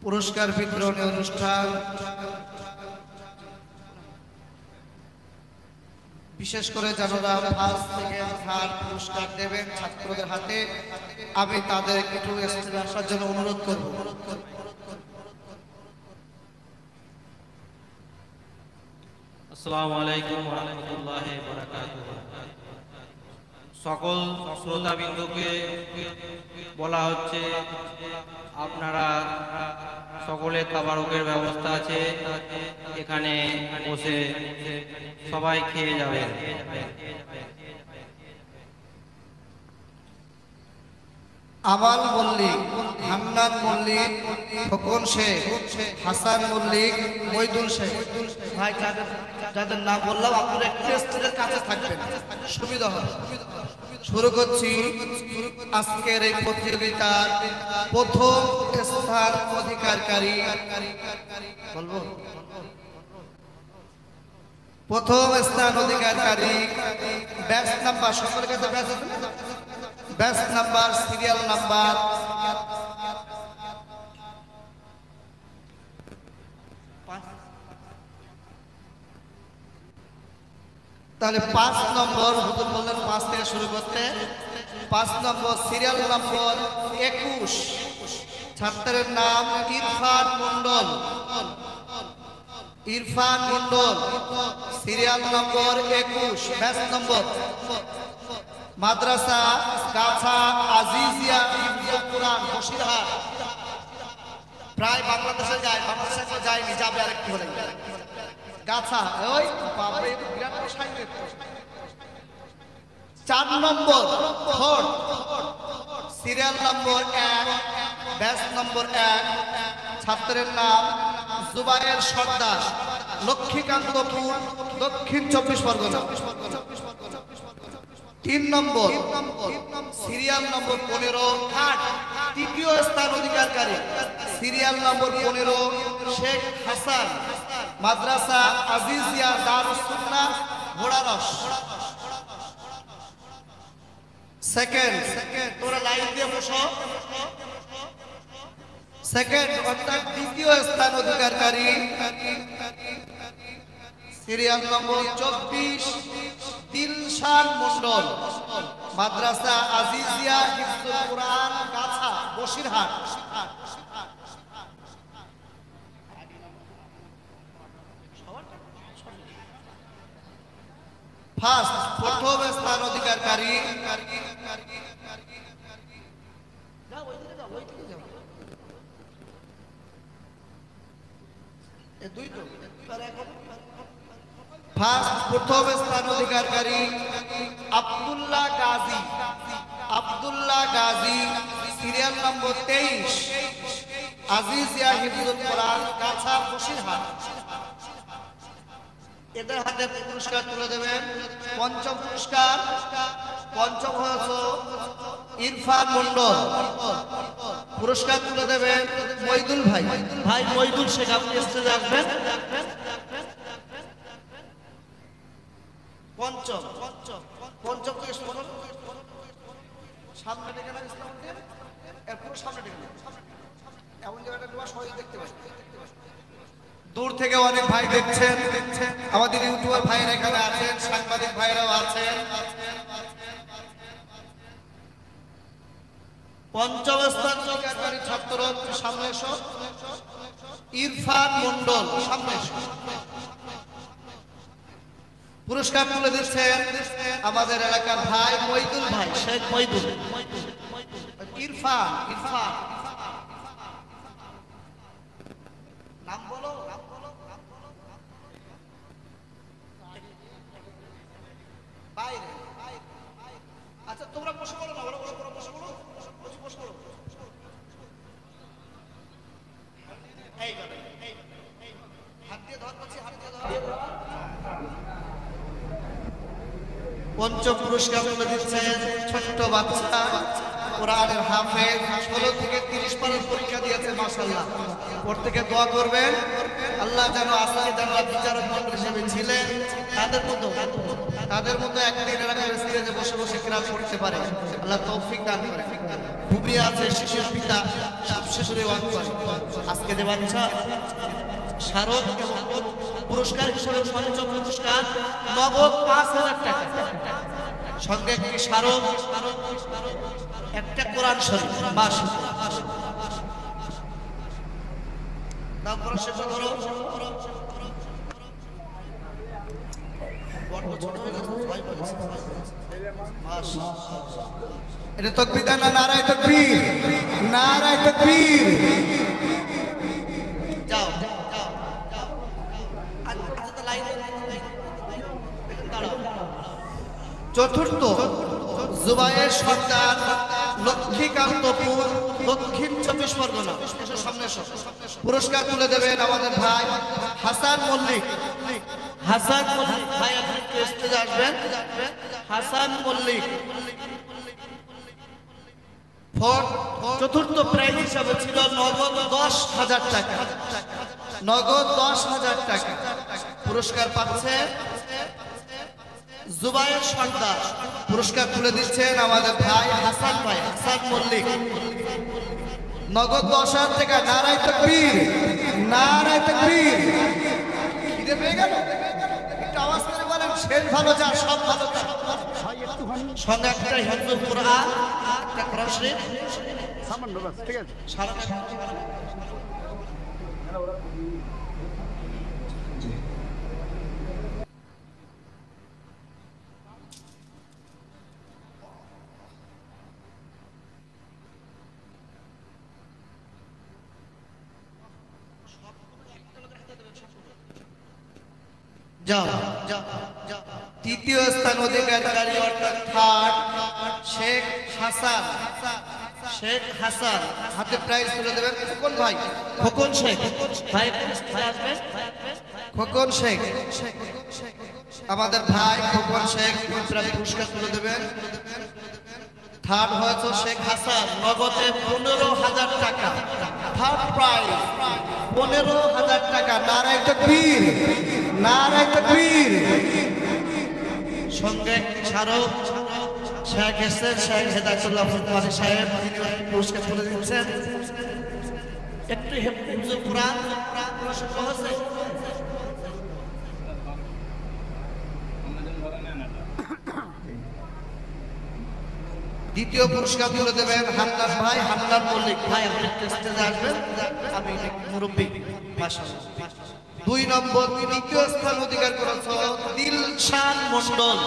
পুরস্কার বিতরণী অনুষ্ঠান। বিশেষ করে যারা ফার্স্ট সেকেন্ড থার্ড পুরস্কার দেবেন ছাত্রদের হাতে, আমি তাদের একটু স্টেজে আসার জন্য অনুরোধ করব। আসসালামু আলাইকুম ওয়া রাহমাতুল্লাহি ওয়া বারাকাতুহু। সকল শ্রোতাবিন্দুকে বলা হচ্ছে আপনারা সকলে তাবারুকের ব্যবস্থা আছে, এখানে বসে সবাই খেয়ে যাবেন। আমাল মল্লিক, হান্নান মল্লিক, খোকন শেখ, হাসান মল্লিক, মইদুল শেখ। ভাই যাদের নাম বললাম আপনারা একটু স্টেজের কাছে থাকবেন, সুবিধা হবে। শুরু করছি আজকের এই প্রতিযোগিতার প্রথম স্থান অধিকারী। বলবো প্রথম স্থান অধিকারী ব্যাচ নাম্বার, সকলের কাছে ব্যাচ আছে না? ব্যাচ নাম্বার, সিরিয়াল নাম্বার তাহলে 5 নম্বর, হুজুর বললেন 5 থেকে শুরু করতে। 5 নম্বর সিরিয়াল নম্বর 21, ছাত্রের নাম Irfan Mondal. Irfan Mondal, serial number 21, batch number, Madrasa Gachha Azizia Hifzul Quran, Basirhat. প্রায় বাংলাদেশে যায়, বাংলাদেশে যায়নি, যাবে আরেকটু হলে। গাছা, ওই বাবা, এই বিরাট সাইকেল। 4 নম্বর fort, serial number 1, batch number 1, ছাত্রের নাম জুবায়ের সর্দার, লক্ষ্মীকান্তপুর, দক্ষিণ 24 পরগনা। 3 নম্বর সিরিয়াল নম্বর 15, ঘাট, তৃতীয় স্থান অধিকারী, সিরিয়াল নম্বর 15, শেখ হাসান, মাদ্রাসা আজিজিয়া দারুস সুন্নাহ, ঘোড়ারস। সেকেন্ড, তোরা লাইন দিয়ে বসো। সেকেন্ড অর্থাৎ দ্বিতীয় স্থান অধিকারী, সিরিয়াল নম্বর 24, দিলশান মন্ডল, মাদ্রাসা আজিজিয়া হিফজুল কুরআন, গাছা, বসিরহাট। ফার্স্ট, প্রথম স্থান অধিকারী, ফার্স্ট প্রথম স্থান অধিকারী আব্দুল্লাহ গাজী। আব্দুল্লাহ গাজী, সিরিয়াল নম্বর 23, আজিজিয়া হিফজুল কুরআন, গাছা, বসিরহাট। এদের হাতে পুরস্কার তুলে দেবেন। পঞ্চম পুরস্কার, পঞ্চম হয়েছে ইরফান মন্ডল, পুরস্কার তুলে দেবেন মইদুল ভাই। ভাই মইদুল শেখ, আপনি স্টেজে আসবেন। পঞ্চম থেকে সামনে ডেকে না, ইসলামদের এরপর সামনে ডেকে, এমন জায়গাটা সবাই দেখতে পাই। দূর থেকে অনেক ভাই দেখছেন, আমাদের ইউটিউবার ভাইরা এখানে আছেন, সাংবাদিক ভাইরাও আছেন। পঞ্চম স্থান অধিকারী ছাত্র, সামনে এসো। ইরফান মন্ডল, সামনে এসো। পুরস্কার তুলে দিচ্ছেন আমাদের এলাকার ভাই মইদুল ভাই, শেখ মইদুল। ইরফান, ইরফান নাম বলো। বাইরে, আচ্ছা তোমরা বসে বলো না, বসে বলো। এই হাত দিয়ে ধর, হাত দিয়ে ধর। পঞ্চম পুরস্কার তুলে দিচ্ছেন ছোট্ট বাচ্চা, কোরআনের হাফেজ, 16 থেকে 30 পারের পরীক্ষা দিয়েছে, মাশাআল্লাহ। প্রত্যেকে দোয়া করবেন আল্লাহ যেন আজকে যারা বিচারক মণ্ডলী হিসেবে ছিলেন তাদের মতো একদিন এলাকার স্টেজে বসে বসে ক্লাস করতে পারে, আল্লাহ তৌফিক দান করেন। ভূমি আছে, শিশুর পিতা সব শিশুরে ওয়ান করে। আজকে যে বাচ্চা স্মারক এবং পুরস্কার হিসেবে পঞ্চম পুরস্কার নগদ 5,000 টাকা, সঙ্গে একটি স্মারক, একটা কোরআন শরীফ বাস। দাও করো, শেষ করো। এটা তাকবীর না, নারায়ে তাকবীর, নারায়ে তাকবীর। যাও চতুর্থ জুবায়ের সরকার, লক্ষ্মীকান্তপুর, দক্ষিণ 24 পরগনা। সামনে পুরস্কার তুলে দেবেন আমাদের ভাই হাসান মল্লিক। হাসান মল্লিক ভাই, আপনি স্টেজে আসবেন। হাসান মল্লিক চতুর্থ প্রাইজ হিসাবে ছিল নগদ 10,000 টাকা, নগদ 10,000 টাকা পুরস্কার পাচ্ছে জুবায়ের সর্দার। পুরস্কার তুলে দিচ্ছেন আমাদের ভাই হাসান ভাই, হাসান মল্লিক, নগদ 10,000 টাকা। নারায়ে তাকবীর, নারায়ে তাকবীর। খিদে পেয়ে গেল? একটু আওয়াজ করে বলেন, শেষ ভালো যা, সব ভালো যা। সঙ্গে একটা হিফজুল কোরআন, একটা কোরআন শরীফ সামান্য, বাস, ঠিক আছে। সারাটা যাও। তৃতীয় স্থান অধিকারী অর্থাৎ থার্ড শেখ হাসান, শেখ হাসান হাতে প্রাইজ তুলে দেবেন খোকন ভাই, খোকন শেখ ভাই আসবেন। খোকন শেখ, আমাদের ভাই খোকন শেখ পুরস্কার তুলে দেবেন। থার্ড হয়েছে শেখ হাসান, নগদে 15,000 টাকা। থার্ড প্রাইজ 15,000 টাকা। নারায়ে তাকবীর, নারায়ে তাকবীর। সঙ্গে স্মারক শেখ এসেছেন, শেখ হেদায়েতুল্লাহ ফুলবাড়ী সাহেব, তিনি পুরস্কার তুলে দিচ্ছেন। একটু হিফজুল কোরআন হচ্ছে। দ্বিতীয় পুরস্কার তুলে দেবেন হান্নান ভাই, হান্নান মল্লিক ভাই, আপনি স্টেজে আসবেন। আমি মুরব্বী মাশাআল্লাহ। 2 নম্বর তৃতীয় স্থান অধিকার করেছে দিলশান মণ্ডল,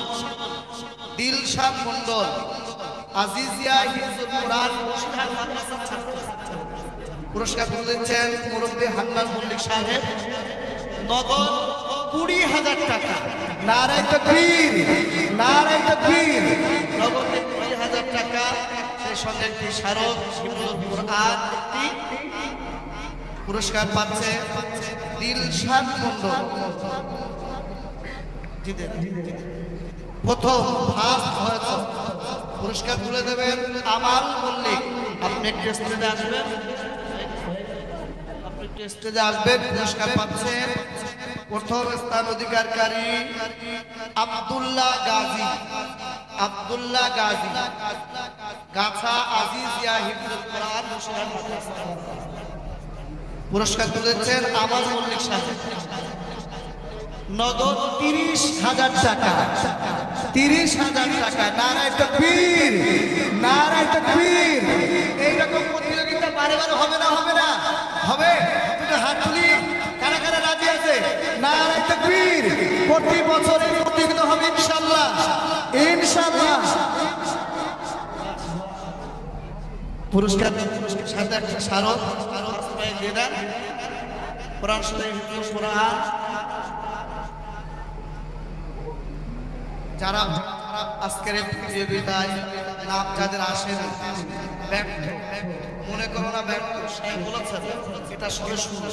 দিলশান মণ্ডল, আজিজিয়া হিফজুল কোরআন পুরস্কার তুলে দিচ্ছেন মুরব্বী হান্নান মল্লিক সাহেব, নগদ 20,000 টাকা। নারায়ে তাকবীর, নারায়ে তাকবীর। নগদ 20,000 টাকা, সেই সঙ্গে একটি স্মারক হিফজুল কোরআন পুরস্কার পাচ্ছে দিলশান মণ্ডল। প্রথম ফার্স্ট হয়েছে, পুরস্কার তুলে দেবেন আমাল মল্লিক। আপনি একটু স্টেজে আসবেন, আপনি একটু স্টেজে আসবেন। পুরস্কার পাচ্ছেন প্রথম স্থান অধিকারী আব্দুল্লাহ গাজী, আব্দুল্লাহ গাজী, গাছা আজিজিয়া হিফজুল কোরআন পুরস্কার তুলেছেন আমাল মল্লিক সাহেব, নগদ 30,000 টাকা, 30,000 টাকা। নারায়ে তাকবীর, নারায়ে তাকবীর। এইরকম প্রতিযোগিতা বারে বারে হবে না? হবে না? হবে। তুমি হাত তুলি, কারা কারা রাজি আছে? নারায়ে তাকবীর। প্রতি বছর এই প্রতিযোগিতা হবে ইনশাআল্লাহ, ইনশাআল্লাহ। পুরস্কার সাথে একটা স্মারক দিয়ে দেন, কোরআন শরীফ, হিফজুল কোরআন। যারা আজকের প্রতিযোগিতায় নাম যাদের আসেন ব্যর্থ, মনে করো না ব্যর্থ, সাহেব বলেছেন এটা সরে শুনে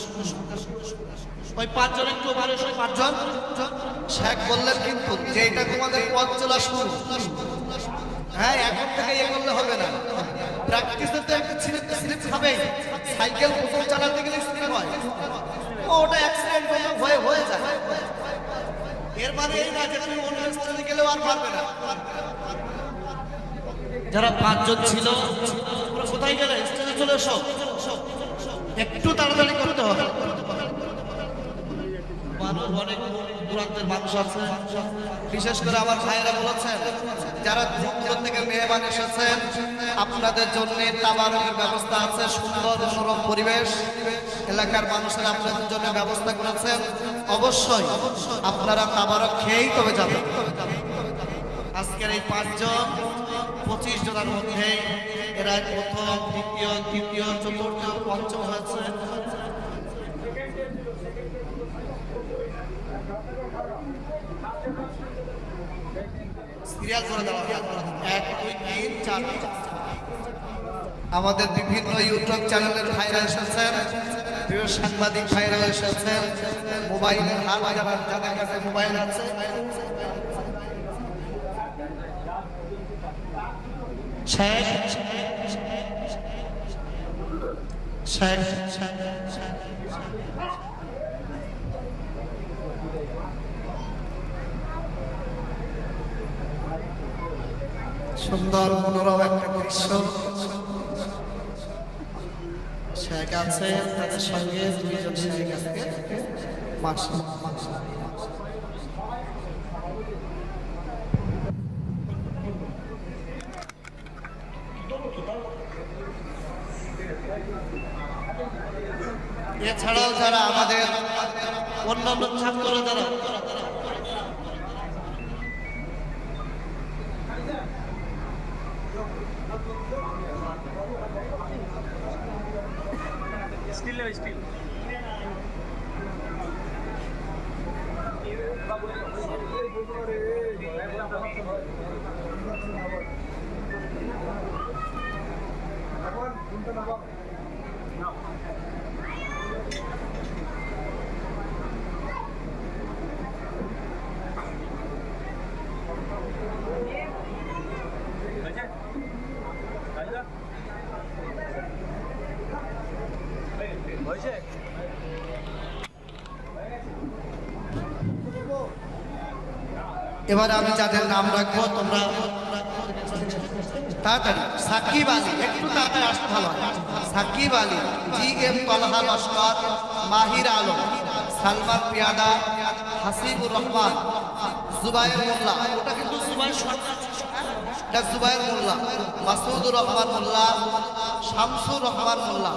ওই 5 জন একটু ভালো, 5 জন শেখ বললেন কিন্তু যে এটা তোমাদের পথ চলা শুরু। হ্যাঁ, এখন থেকে এ করলে হবে না। প্র্যাকটিসে তো একটা স্লিপ খাবে, সাইকেল প্রথম চালাতে গেলে স্লিপ হয়, ওটা অ্যাক্সিডেন্ট হয়ে যায়। এর মানে এই না যে তুমি অন্য স্থানে গেলেও আর পারবে না। যারা 5 জন ছিল কোথায় গেলে? স্টেজে চলে এসো, একটু তাড়াতাড়ি করতে হবে। মানুষ অনেক দূরান্তের মানুষ আছে, বিশেষ করে আমার ভাইয়েরা বলেছেন যারা দূর থেকে মেহমান এসেছেন আপনাদের জন্য তাবারকের ব্যবস্থা আছে, সুন্দর মনোরম পরিবেশ, এলাকার মানুষেরা আপনাদের জন্য ব্যবস্থা করেছেন। অবশ্যই আপনারা তাবারক খেয়েই তবে যাবেন। আজকের এই 5 জন 25 জনের মধ্যে এরা প্রথম, দ্বিতীয়, তৃতীয়, চতুর্থ, পঞ্চম হয়েছে। সিরিয়াল করে দেওয়া 1 2 3 4। আমাদের বিভিন্ন ইউটিউব চ্যানেলের ভাইরা এসেছেন, প্রিয় সাংবাদিক ভাইরা এসেছেন, মোবাইলের হাত যাদের কাছে মোবাইল আছে সুন্দর মনোরম একটা দৃশ্য। শেখ আছে, তাদের সঙ্গে 2 জন শেখ আছে। এছাড়াও যারা আমাদের অন্যান্য ছাত্ররা যারা এবার আমি যাদের নাম রাখবো তোমরা তাড়াতাড়ি। সাকিব আলী, একটু তাড়াতাড়ি আসতে ভালো হয়। সাকিব আলী, GM তলহা লস্কর, মাহির আলম, সালমান পিয়াদা, হাসিবুর রহমান, জুবাইর মোল্লা, ওটা কিন্তু জুবাইর সরকার, এটা জুবাইর মোল্লা, মাসুদুর রহমান মোল্লা, শামসুর রহমান মোল্লা,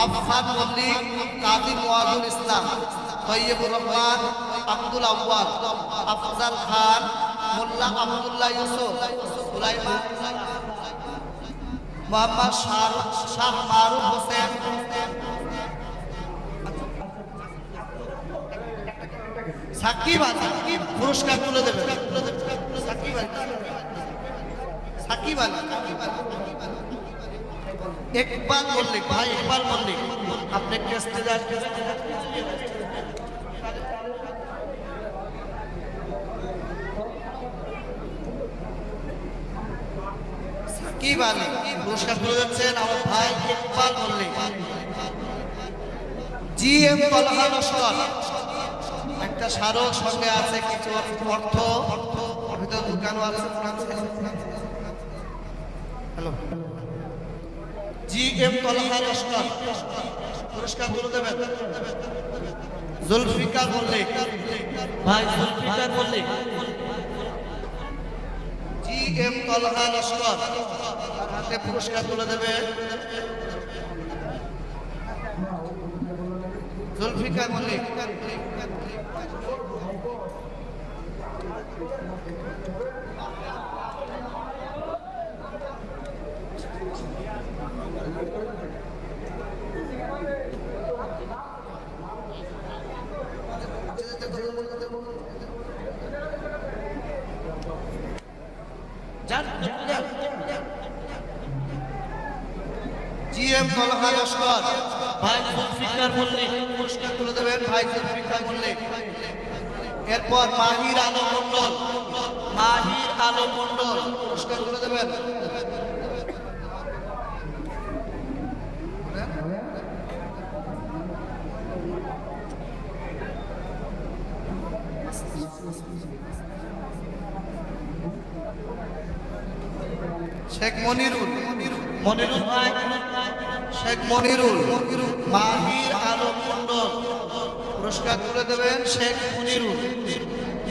আফফান মল্লিক, কাজী মুয়াজুল ইসলাম, তৈয়বুর রহমান, আব্দুল আউয়াল, আফজাল খান, মোল্লা আব্দুল্লাহ ইউসুফ, সুলাইমান, মোহাম্মদ শাহ মারুফ হোসেন, সাকিব আলী পুরস্কার তুলে দেবে। সাকিব আলী, সাকিব আলী, ইকবাল মল্লিক, ভাই ইকবাল মল্লিক, আপনি স্টেজে আসবেন। সাকিব আলী পুরস্কার তুলে যাচ্ছেন আমার ভাই ইকবাল মল্লিক। GM তলহা লস্কর, একটা স্মারক সঙ্গে আছে, কিছু অর্থ, ভিতরে দোকানও আছে। হ্যালো, GM তলহা লস্কর পুরস্কার তুলে দেবেন। জুলফিকার মল্লিক, ভাই জুলফিকার মল্লিক, GM তলহা লস্কর হাতে পুরস্কার তুলে দেবে। জুলফিকার মল্লিক, GM তলহা লস্কর, ভাই জুলফিকার মল্লিক পুরস্কার তুলে দেবেন। ভাই জুলফিকার মল্লিক, এরপর মাহির আলম মন্ডল, মাহির আলম মন্ডল পুরস্কার তুলে দেবেন। শেখ মনিরুল, মনিরুল ভাই, শেখ মনিরুল, মাহির আলম মন্ডল পুরস্কার তুলে দেবেন শেখ মনিরুল।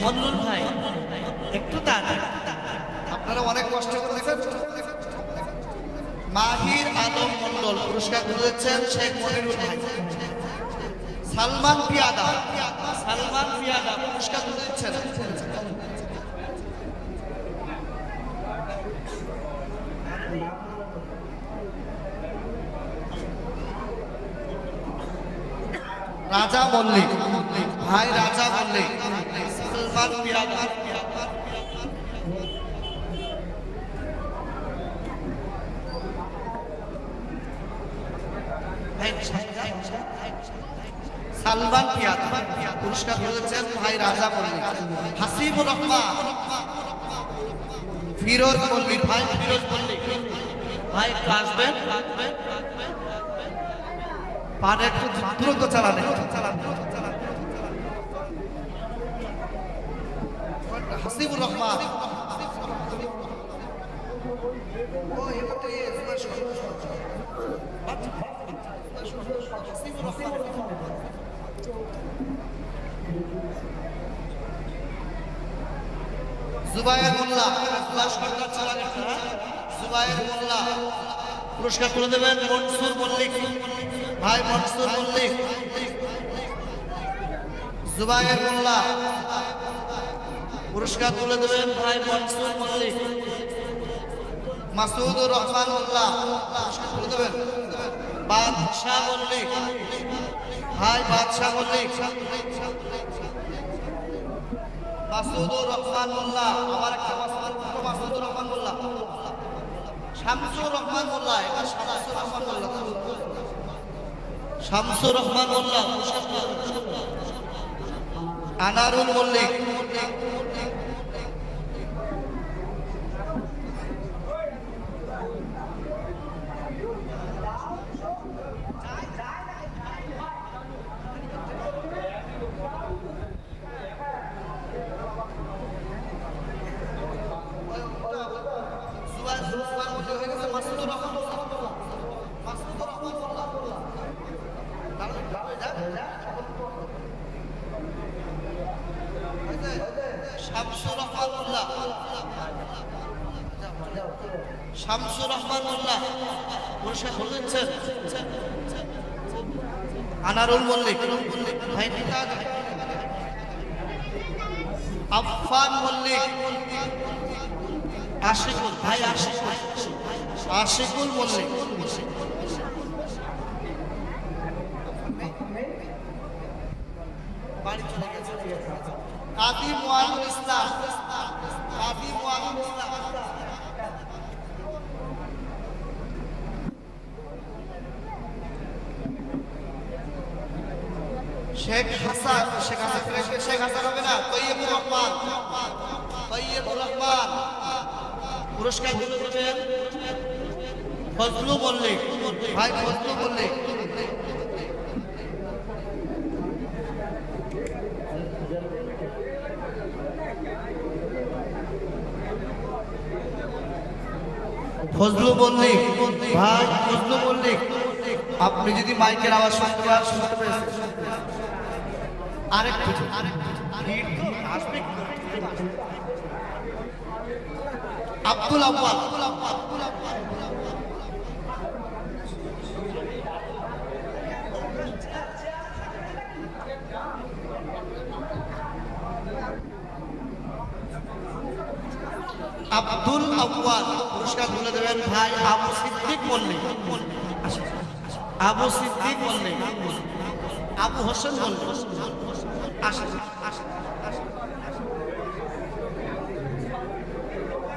মন্নুল ভাই একটু তাড়াতাড়ি। আপনারা অনেক কষ্ট করে দেখেন। মাহির আলম মন্ডল পুরস্কার তুলে দিচ্ছেন শেখ মনিরুল ভাই। সালমান পিয়াদা, সালমান পিয়াদা পুরস্কার তুলে দিচ্ছেন। রাজা মল্লিক ভাই, রাজা মল্লিক, সালমান পিয়াদা। সালমান পিয়াদা পুরস্কার পেয়েছেন ভাই রাজা মল্লিক। হাসিবুর রহমান, ফিরোজ মল্লিক ভাই, ফিরোজ মল্লিক ভাই একটু আসবেন। পান একটু দ্রুত চালানে। হাসিবুর রহমান, জুবায়ের মোল্লা, জুবায়ের মোল্লা পুরস্কার তুলে দেবেন মনসুর মল্লিক ভাই, মনসুর মল্লিক। জুবায়ের মোল্লা পুরস্কার তুলে দেবেন ভাই মনসুর মল্লিক। মাসুদুর রহমান মোল্লা পুরস্কার তুলে দেবেন বাদশাহ মল্লিক ভাই, বাদশাহ মল্লিক। মাসুদুর রহমান মোল্লা, আমার একটা মাসুদুর রহমান মোল্লা, শামসুর রহমান মোল্লা, এটা শামসুর রহমান মোল্লা, শামসুর রহমান মোল্লা। আনারুল মল্লিক, শামসুর রহমান মোল্লা, শামসুর রহমান মোল্লা পুরস্কার বলেছেন আনারুল মল্লিক ভাই, আফফান মল্লিক, আশিকুল ভাই, আশিকুল মল্লিক। বাড়ি চলে গেছে। কাদি মুআনুল ইসলাম, কাদি মুআনুল ইসলাম। শেখ হাসান, শেখ হাসান, শেখ হাসান হবে না, তৈয়বুর রহমান, তৈয়বুর রহমান পুরস্কার তুলে দেবেন ফজলু মল্লিক ভাই, ফজলু মল্লিক। ফজলু মল্লিক ভাই, ফজলু মল্লিক। আপনি যদি মাইকের আওয়াজ শুনতে পেয়েছেন আরেকটু আব্দুল আব্বাল, আব্দুল আব্বাল পুরস্কার তুলে দেবেন ভাই আবু সিদ্দিক মল্লিক, আবু সিদ্দিক মল্লিক, আবু হোসেন মল্লিক।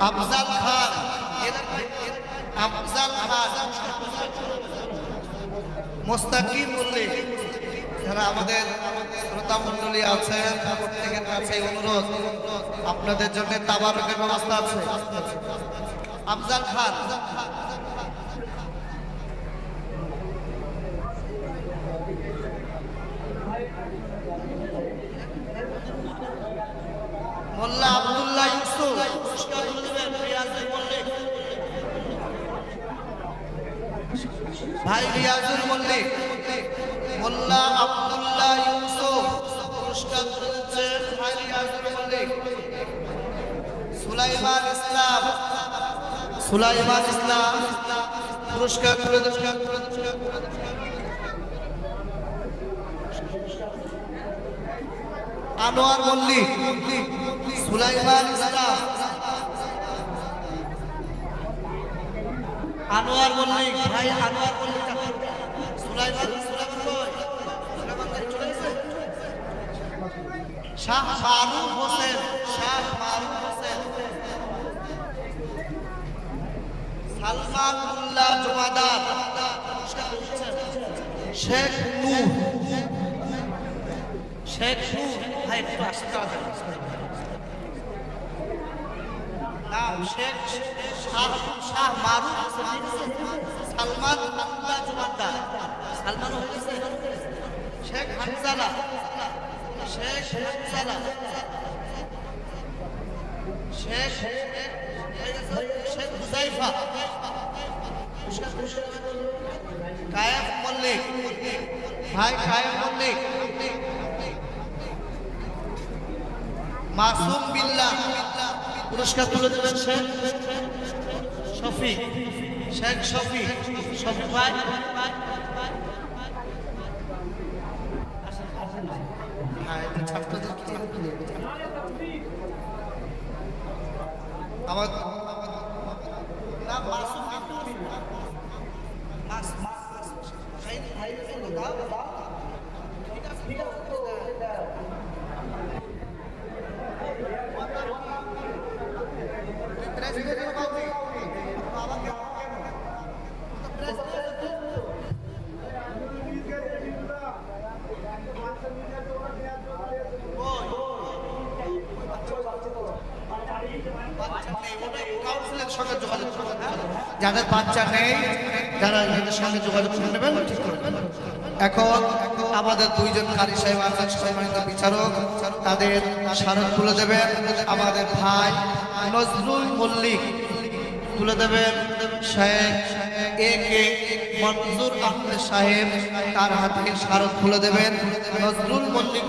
আফজাল খান, আফজাল খান, মোস্তাকিম মল্লিক। যারা আমাদের শ্রোতা মন্ডলী আছেন প্রত্যেকের কাছে অনুরোধ, আপনাদের জন্য তাবারকের ব্যবস্থা আছে। আফজাল খান, মোল্লা আব্দুল্লাহ ইউসুফ পুরস্কার তুলে দেবেন রিয়াজুল মল্লিক। মোল্লা আব্দুল্লাহ ইউসুফ পুরস্কার পেয়েছেন ভাই রিয়াজুল মল্লিক। সুলাইমান ইসলাম পুরস্কার তুলে দেবেন। আনোয়ার মল্লিক, সুলাইমান ইসলাম, আনোয়ার মল্লিক ভাই, আনোয়ার মল্লিক, সুলাইমান ভাই চলে গেছে। শাহ মারুফ হোসেন, সালমান উল্লাহ জমাদার, শেখ নূর ভাই একটু আসতে হবে। নাম শেখ শাহ মারুফ হোসেন, সালমান উল্লাহ জমাদার, সালমান হয়ে গেছে। শেখ হানজালা, শেখ হুজাইফা, কায়েম মল্লিক ভাই, কায়েম মল্লিক, মাসুম বিল্লাহ পুরস্কার তুলে দেবেন শেখ শফিক, ভাই আমার নাম মাসুম যাদের বাচ্চা নেই, যারা এদের সঙ্গে যোগাযোগ করে নেবেন, ঠিক করে নেবেন। এখন আমাদের দুইজন কারি সাহেব আছেন, সম্মানিত বিচারক, তাদের স্মারক তুলে দেবেন আমাদের ভাই নজরুল মল্লিক, তুলে দেবেন শেখ এ কে মনজুর আহমেদ সাহেব, তার হাতে স্মারক তুলে দেবেন নজরুল মল্লিক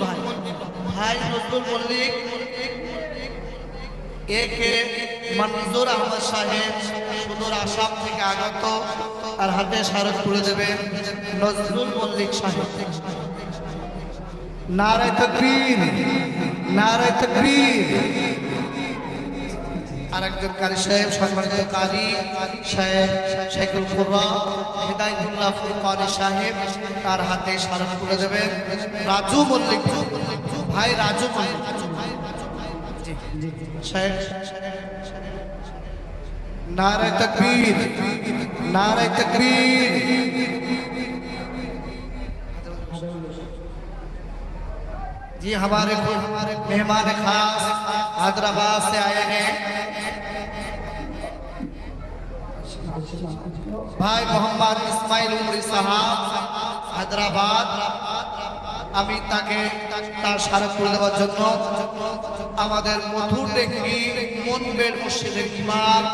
ভাই, নজরুল মল্লিক এ কে মনজুর আহমেদ সাহেব সুদূর আসাম থেকে আগত, তার হাতে স্মারক তুলে দেবেন নজরুল মল্লিক সাহেব। নারায়ে তাকবীর, নারায়ে তাকবীর। আরেকজন কারি সাহেব, সম্মানিত কারি সাহেব শেখুল কুররা হিদায়াতুল্লাহ ফুরকানি সাহেব, তার হাতে স্মারক তুলে দেবেন রাজু মল্লিক ভাই, রাজু মল্লিক সাহেব। नारे तकबीर, नारे तकबीर। जी हमारे मेहमान खास हैदराबाद से आए हैं भाई मोहम्मद इस्माइल उमरी साहब, हैदराबाद। আমি তাকে তার স্মারক তুলে দেওয়ার জন্য আমাদের মধুরডেঙ্গি মনবের মসজিদের ইমাম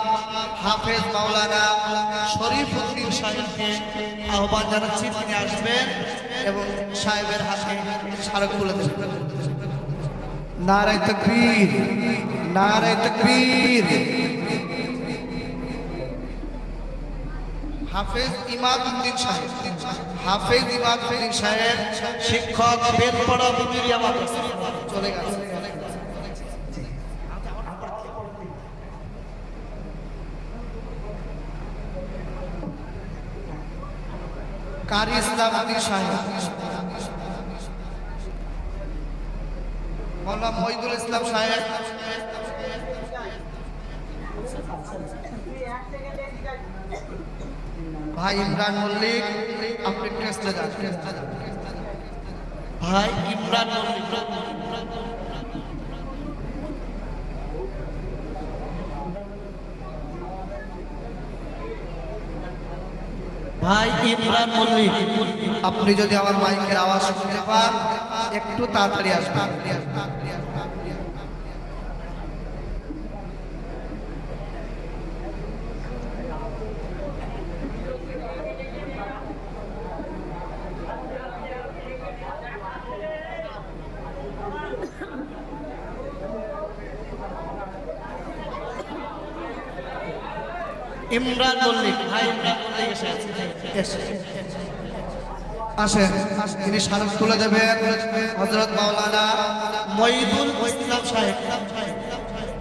হাফেজ মাওলানা শরীফউদ্দিন সাহেবকে আহ্বান জানাচ্ছি, তিনি আসবেন এবং সাহেবের হাতে স্মারক তুলে দেবেন। নারায়ে তাকবীর, নারায়ে তাকবীর। হাফেজ ইমাদউদ্দিন সাহেব, হাফেজ ইমাদউদ্দিন সাহেব শিক্ষক, বেলপাড়া বিবিরিয়া মাদ্রাসা, চলে গেছে। কারি ইসলাম উদ্দিন সাহেব, মাওলানা মহিদুল ইসলাম সাহেব, ভাই ইমরান মল্লিক, আপনি টেস্টে যান। ভাই ইমরান মল্লিক, ভাই ইমরান মল্লিক, আপনি যদি আমার মাইকের আওয়াজ শুনতে পান একটু তাড়াতাড়ি আসবেন। ইমরান মল্লিক, ভাই ইমরান মল্লিক এসে আছে। আসেন, তিনি স্মারক তুলে দেবেন হযরত মাওলানা মঈদুল ইসলাম সাহেব।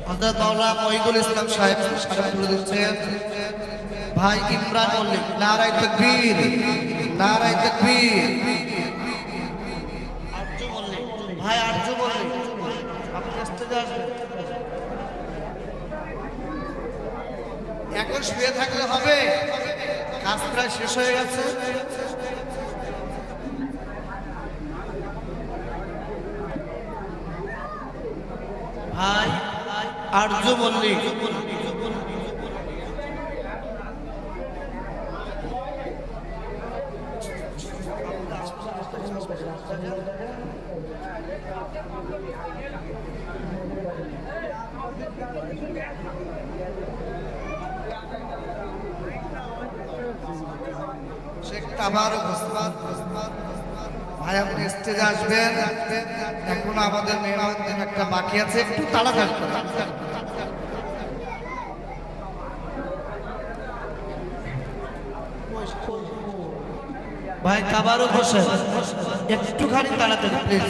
হযরত মাওলানা মঈদুল ইসলাম সাহেব স্মারক তুলে দিচ্ছেন ভাই ইমরান মল্লিক। নারায়ে তাকবীর, নারায়ে তাকবীর। আরজু মল্লিক, ভাই আরজু মল্লিক, আপনি স্টেজে আসবেন। এখন শুয়ে থাকলে হবে, কাজ প্রায় শেষ হয়ে গেছে। ভাই আরজু মল্লিক, শেখ তাবারক হোসেন ভাই, আপনি স্টেজে আসবেন। এখন আমাদের মেহমানদের একটা বাকি আছে, একটু তাড়াতাড়ি করে। ভাই তাবারক হোসেন, একটুখানি তাড়াতাড়ি প্লিজ।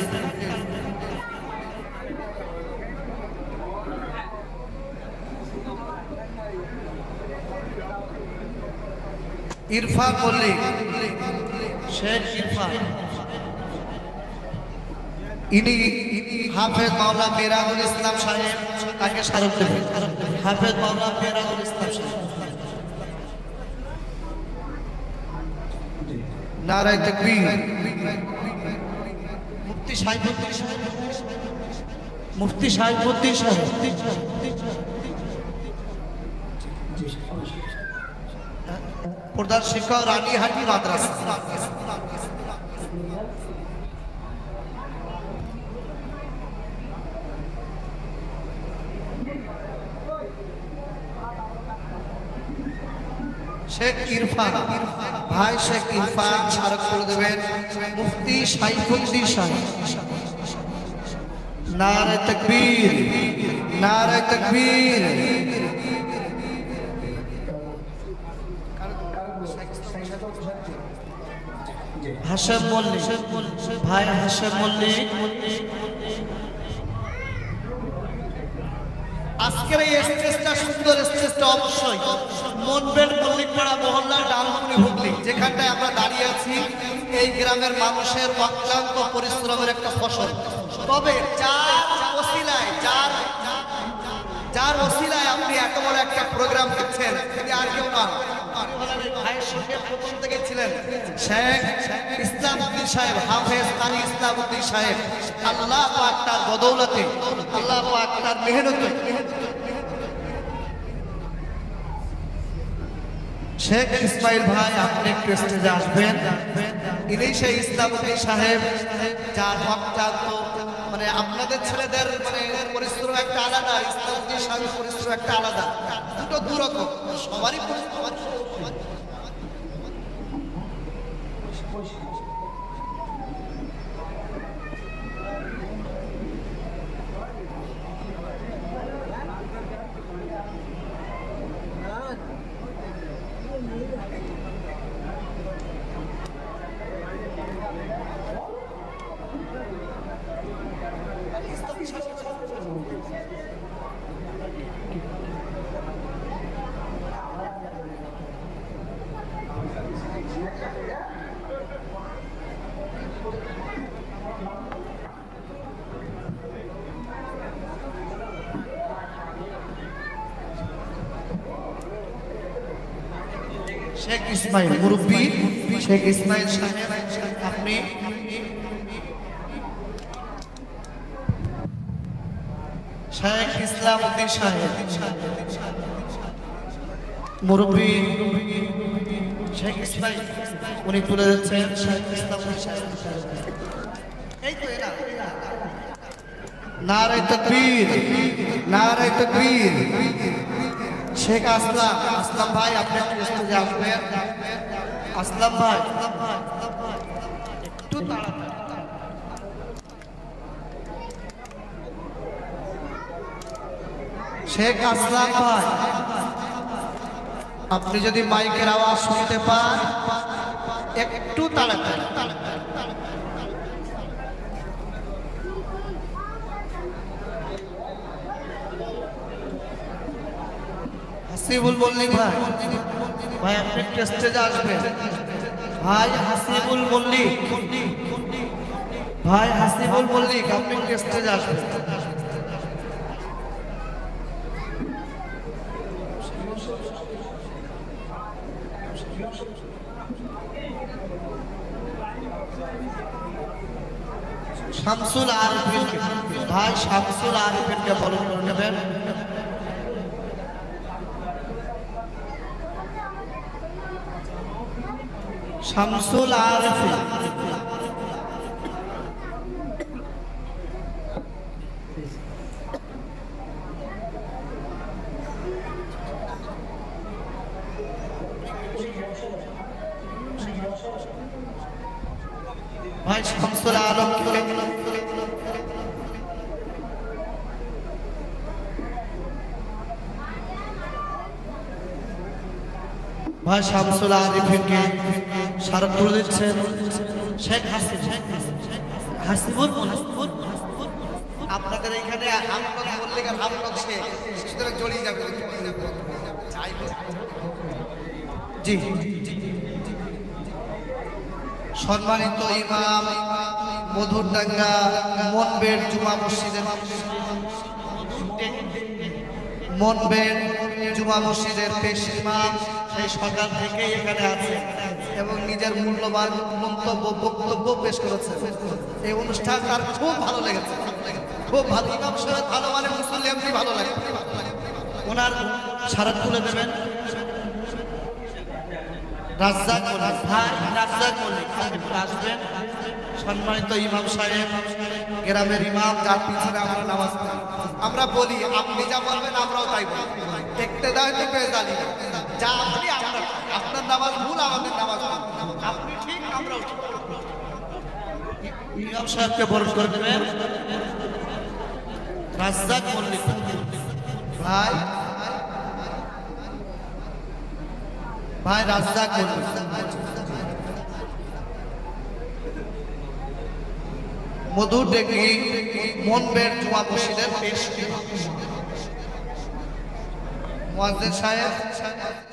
ইরফান মল্লিক, শেখ ইরফান, ইনি হাফেজ মাওলানা মিরাজুল ইসলাম সাহেব, তাকে স্মারক দেবেন। হাফেজ মাওলানা মিরাজুল ইসলাম সাহেব। নারায়ে তাকবীর। মুফতি সাইফুদ্দিন সাহেব, মুফতি সাইফুদ্দিন সাহেব, প্রধান শিক্ষক রানীহাটি মাদ্রাসা। শেখ ইরফান, ভাই শেখ ইরফান স্মারক করে দেবেন মুফতি সাইফুদ্দিন সাহেব। নারায়ে তাকবীর, নারায়ে তাকবীর। হাশেম মল্লিক, ভাই হাশেম মল্লিক, আজকের এই স্টেজটা সুন্দর স্টেজটা অবশ্যই মনবের মল্লিকপাড়া মহল্লার ডানকুনি হুগলি, যেখানটায় আমরা দাঁড়িয়ে আছি। এই গ্রামের মানুষের অক্লান্ত পরিশ্রমের একটা ফসল। তবে যার ওসিলায় আপনি এত বড় একটা প্রোগ্রাম দেখছেন, তিনি আর কেউ না, ভাইয়ের সঙ্গে প্রথম থেকে ছিলেন শেখ ইসলামউদ্দিন সাহেব, হাফেজ কারি ইসলামউদ্দিন সাহেব। আল্লাহ পাক তার বদৌলতে, আল্লাহ পাক তার মেহনতে শেখ ইসমাইল ভাই, আপনি একটু স্টেজে আসবেন। ইনি সেই ইসলামউদ্দিন সাহেব, যার অক্লান্ত মানে আপনাদের ছেলেদের মানে পরিশ্রম একটা আলাদা, ইসলামউদ্দিন সাহেবের পরিশ্রম একটা আলাদা, দুটো দুরকম, সবারই পরিশ্রম। শেখ ইসমাইল মুরব্বী, শেখ ইসমাইল সাহেব, আপনি শেখ ইসলামউদ্দিন সাহেব মুরব্বী, শেখ ইসমাইল উনি তুলে যাচ্ছেন। শেখ ইসলামউদ্দিন সাহেব, এই তো এরা। নারায়ে তাকবীর, নারায়ে তাকবীর। শেখ আসলাম, আসলাম ভাই, আপনি একটু স্টেজে আসবেন। আসলাম ভাই, একটু তাড়াতাড়ি। শেখ আসলাম ভাই, আপনি যদি মাইকের আওয়াজ শুনতে পান একটু তাড়াতাড়ি। হাসিবুল মল্লিক ভাই, ভাই আপনি একটু স্টেজে আসবেন। ভাই হাসিবুল মল্লিক, ভাই হাসিবুল মল্লিক আপনি একটু স্টেজে আসবেন। শামসুল আরিফিন, ভাই শামসুল আরিফিনকে বরণ করে নেবেন। শামসুল আরিফিন, ভাই শামসুল আলমকে ভাই শামসুল আরিফিনকে স্মারক করে দিচ্ছেন শেখ হাসিবুল মল্লিক। আপনাদের এখানে হামলক মল্লিক আর হামলক শেখ সুতরাং জড়িয়ে যাবে। জি সম্মানিত ইমাম মধুরডাঙ্গা মনবের জুমা মসজিদের পেশ ইমাম সেই সকাল থেকে এখানে আছে এবং নিজের মূল্যবান মন্তব্য বক্তব্য পেশ করেছে। এই অনুষ্ঠান তার খুব ভালো লেগেছে, খুব ভালো। ইমাম সাহেব ভালো মানে মুসল্লি এমনি ভালো লাগে। ওনার স্মারক তুলে দেবেন রাজ্জাক মল্লিক, ভাই রাজ্জাক মল্লিক আসবেন। সম্মানিত ইমাম সাহেব, গ্রামের ইমাম, যার পিছনে আমরা নামাজ পড়ি। আমরা বলি আপনি যা বলবেন আমরাও তাই বলি, দেখতে দাও তো বেজালি যা আপনি আমরা, আপনার নামাজ ভুল আমাদের নামাজ ভুল, আপনি ঠিক আমরাও ঠিক। ইমাম সাহেবকে বরণ করে দেবেন রাজ্জাক মল্লিক ভাই, ভাই রাজ্জাক মল্লিক। মধুর ডেগরি মনবের জুমা মসজিদের পেশ মুয়াজ্জিন সাহেব